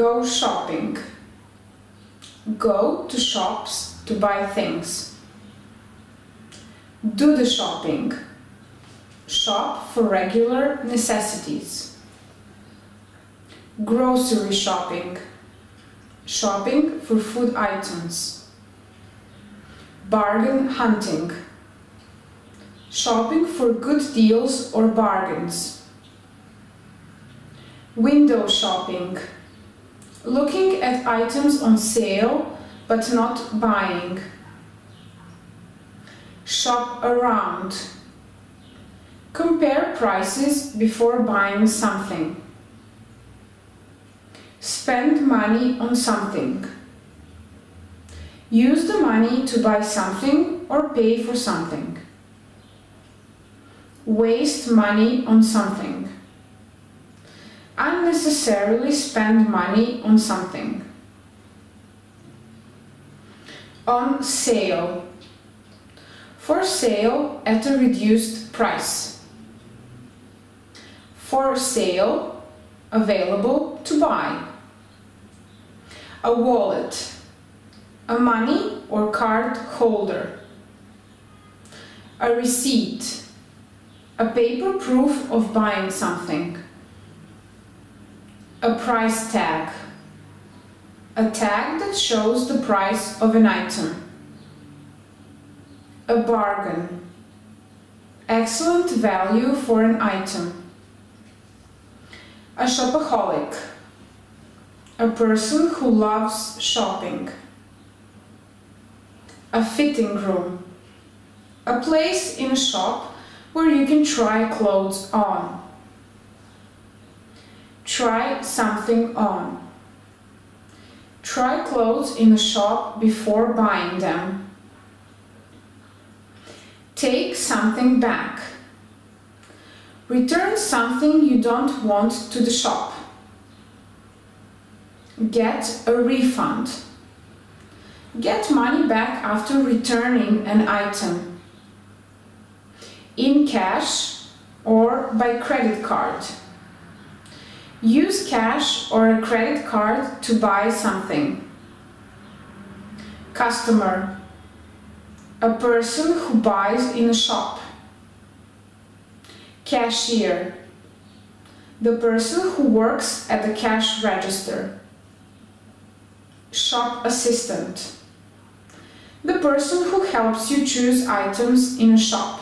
Go shopping. Go to shops to buy things. Do the shopping. Shop for regular necessities. Grocery shopping. Shopping for food items. Bargain hunting. Shopping for good deals or bargains. Window shopping. Looking at items on sale but not buying. Shop around. Compare prices before buying something. Spend money on something. Use the money to buy something or pay for something. Waste money on something. Unnecessarily spend money on something. On sale. For sale at a reduced price. For sale, available to buy. A wallet. A money or card holder. A receipt. A paper proof of buying something. A price tag. A tag that shows the price of an item. A bargain. Excellent value for an item. A shopaholic. A person who loves shopping. A fitting room. A place in a shop where you can try clothes on. Try something on. Try clothes in a shop before buying them. Take something back. Return something you don't want to the shop. Get a refund. Get money back after returning an item. In cash or by credit card. Use cash or a credit card to buy something. Customer. A person who buys in a shop. Cashier. The person who works at the cash register. Shop assistant. The person who helps you choose items in a shop.